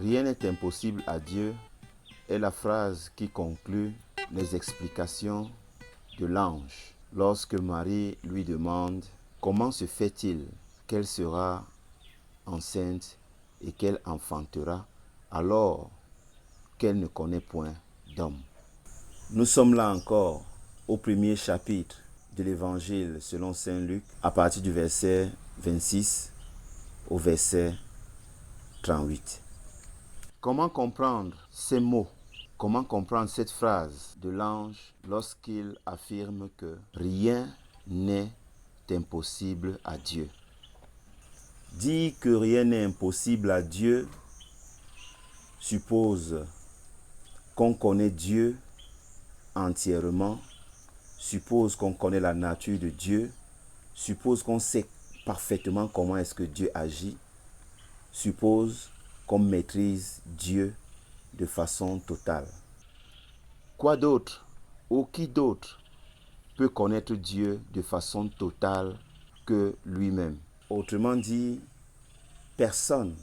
Rien n'est impossible à Dieu est la phrase qui conclut les explications de l'ange lorsque Marie lui demande comment se fait-il qu'elle sera enceinte et qu'elle enfantera alors qu'elle ne connaît point d'homme. Nous sommes là encore au premier chapitre de l'évangile selon saint Luc à partir du verset 26 au verset 38. Comment comprendre ces mots? Comment comprendre cette phrase de l'ange lorsqu'il affirme que rien n'est impossible à Dieu? Dire que rien n'est impossible à Dieu suppose qu'on connaît Dieu entièrement, suppose qu'on connaît la nature de Dieu, suppose qu'on sait parfaitement comment est-ce que Dieu agit, suppose qu'on maîtrise Dieu de façon totale. Quoi d'autre ou qui d'autre peut connaître Dieu de façon totale que lui-même? Autrement dit, personne,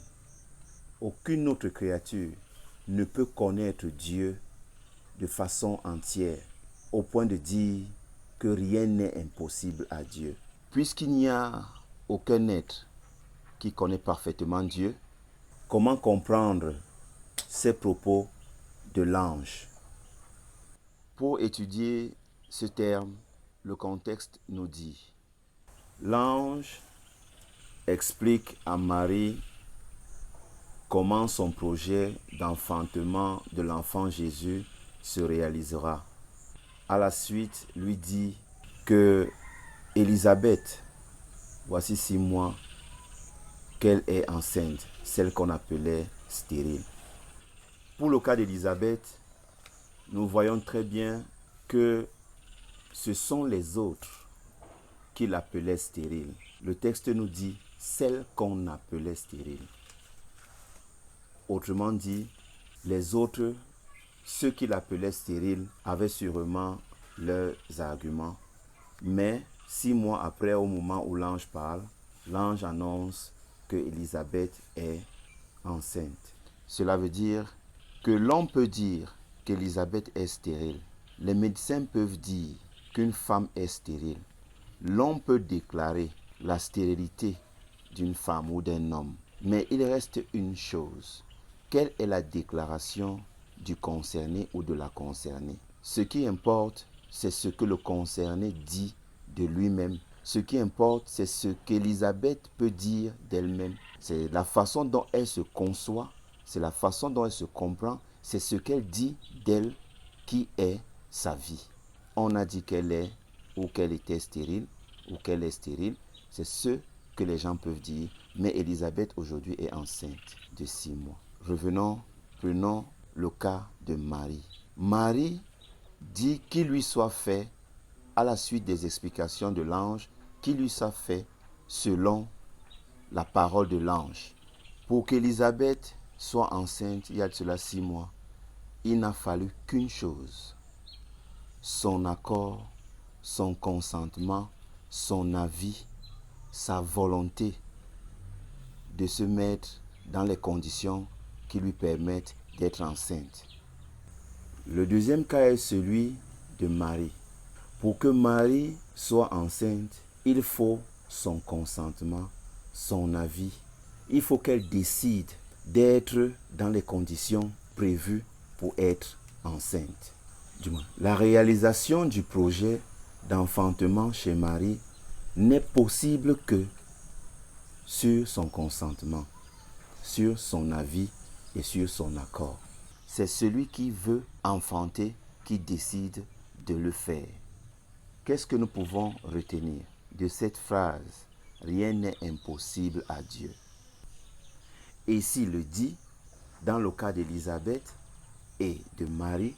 aucune autre créature ne peut connaître Dieu de façon entière, au point de dire que rien n'est impossible à Dieu. Puisqu'il n'y a aucun être qui connaît parfaitement Dieu, comment comprendre ces propos de l'ange? Pour étudier ce terme, le contexte nous dit: l'ange explique à Marie comment son projet d'enfantement de l'enfant Jésus se réalisera. À la suite, lui dit que Élisabeth, voici 6 mois qu'elle est enceinte, celle qu'on appelait stérile. Pour le cas d'Élisabeth, nous voyons très bien que ce sont les autres qui l'appelaient stérile. Le texte nous dit celle qu'on appelait stérile. Autrement dit, les autres, ceux qui l'appelaient stérile, avaient sûrement leurs arguments. Mais 6 mois après, au moment où l'ange parle, l'ange annonce que Élisabeth est enceinte. Cela veut dire que l'on peut dire qu'Élisabeth est stérile. Les médecins peuvent dire qu'une femme est stérile. L'on peut déclarer la stérilité d'une femme ou d'un homme. Mais il reste une chose. Quelle est la déclaration du concerné ou de la concernée? Ce qui importe, c'est ce que le concerné dit de lui-même. Ce qui importe, c'est ce qu'Élisabeth peut dire d'elle-même. C'est la façon dont elle se conçoit, c'est la façon dont elle se comprend, c'est ce qu'elle dit d'elle qui est sa vie. On a dit qu'elle est ou qu'elle était stérile ou qu'elle est stérile. C'est ce que les gens peuvent dire. Mais Élisabeth aujourd'hui est enceinte de 6 mois. Revenons, prenons le cas de Marie. Marie dit qu'il lui soit fait, à la suite des explications de l'ange, qu'il lui soit fait selon la parole de l'ange. Pour qu'Élisabeth soit enceinte il y a de cela 6 mois, il n'a fallu qu'une chose: son accord, son consentement, son avis, sa volonté de se mettre dans les conditions qui lui permettent d'être enceinte. Le deuxième cas est celui de Marie. Pour que Marie soit enceinte, il faut son consentement, son avis. Il faut qu'elle décide d'être dans les conditions prévues pour être enceinte. La réalisation du projet d'enfantement chez Marie n'est possible que sur son consentement, sur son avis et sur son accord. C'est celui qui veut enfanter qui décide de le faire. Qu'est-ce que nous pouvons retenir de cette phrase? Rien n'est impossible à Dieu. Et s'il le dit, dans le cas d'Élisabeth et de Marie,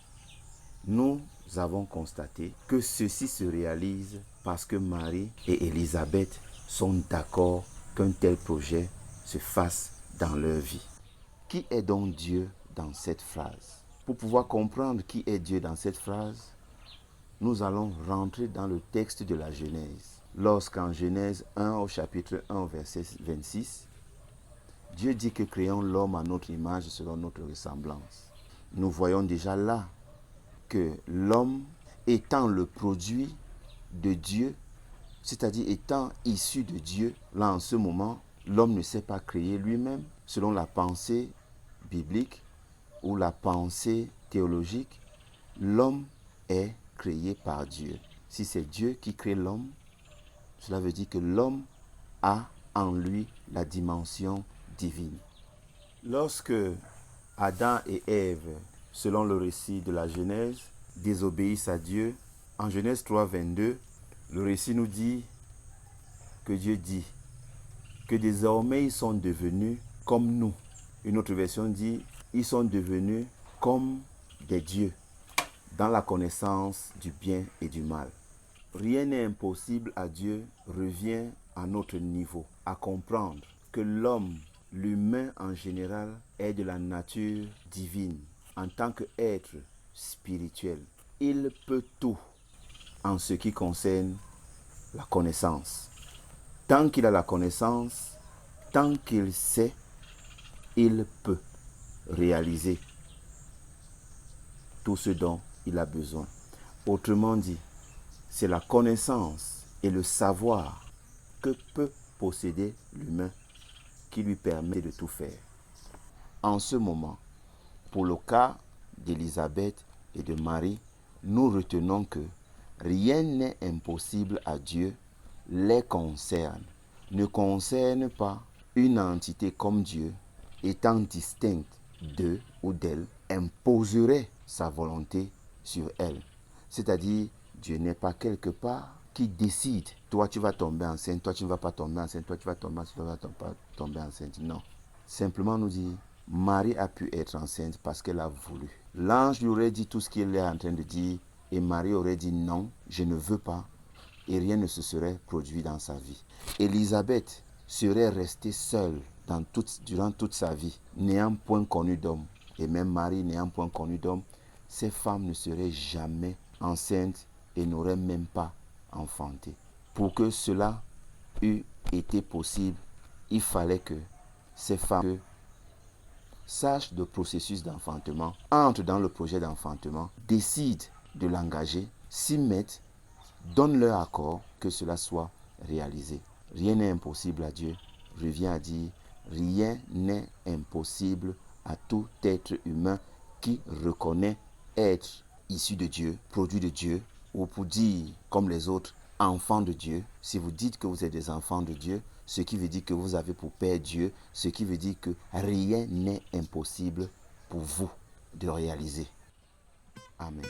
nous avons constaté que ceci se réalise parce que Marie et Élisabeth sont d'accord qu'un tel projet se fasse dans leur vie. Qui est donc Dieu dans cette phrase? Pour pouvoir comprendre qui est Dieu dans cette phrase, nous allons rentrer dans le texte de la Genèse. Lorsqu'en Genèse 1 au chapitre 1 verset 26, Dieu dit que créons l'homme à notre image selon notre ressemblance. Nous voyons déjà là que l'homme étant le produit de Dieu, c'est-à-dire étant issu de Dieu, là en ce moment, l'homme ne s'est pas créé lui-même selon la pensée biblique ou la pensée théologique. L'homme est créé par Dieu. Si c'est Dieu qui crée l'homme, cela veut dire que l'homme a en lui la dimension divine. Lorsque Adam et Ève, selon le récit de la Genèse, désobéissent à Dieu, en Genèse 3, 22, le récit nous dit que Dieu dit que désormais ils sont devenus comme nous. Une autre version dit, ils sont devenus comme des dieux dans la connaissance du bien et du mal. Rien n'est impossible à Dieu revient à notre niveau, à comprendre que l'homme, l'humain en général, est de la nature divine. En tant qu'être spirituel, il peut tout en ce qui concerne la connaissance. Tant qu'il a la connaissance, tant qu'il sait, il peut réaliser tout ce dont il a besoin. Autrement dit, c'est la connaissance et le savoir que peut posséder l'humain qui lui permet de tout faire. En ce moment, pour le cas d'Élisabeth et de Marie, nous retenons que rien n'est impossible à Dieu, les concerne, ne concerne pas une entité comme Dieu, étant distincte d'eux ou d'elle, imposerait sa volonté sur elle. C'est-à-dire, Dieu n'est pas quelque part qui décide, toi tu vas tomber enceinte, toi tu ne vas pas tomber enceinte, toi tu vas tomber enceinte, toi tu ne vas pas tomber enceinte. Non. Simplement nous dit, Marie a pu être enceinte parce qu'elle a voulu. L'ange lui aurait dit tout ce qu'il est en train de dire et Marie aurait dit non, je ne veux pas et rien ne se serait produit dans sa vie. Élisabeth serait restée seule durant toute sa vie, n'ayant point connu d'homme. Et même Marie n'ayant point connu d'homme, ces femmes ne seraient jamais enceintes et n'auraient même pas enfanté. Pour que cela eût été possible, il fallait que ces femmes sachent le processus d'enfantement, entrent dans le projet d'enfantement, décident de l'engager, s'y mettent, donnent leur accord que cela soit réalisé. Rien n'est impossible à Dieu. Je viens à dire, rien n'est impossible à tout être humain qui reconnaît être issu de Dieu, produit de Dieu, ou pour dire, comme les autres, enfants de Dieu. Si vous dites que vous êtes des enfants de Dieu, ce qui veut dire que vous avez pour Père Dieu, ce qui veut dire que rien n'est impossible pour vous de réaliser. Amen.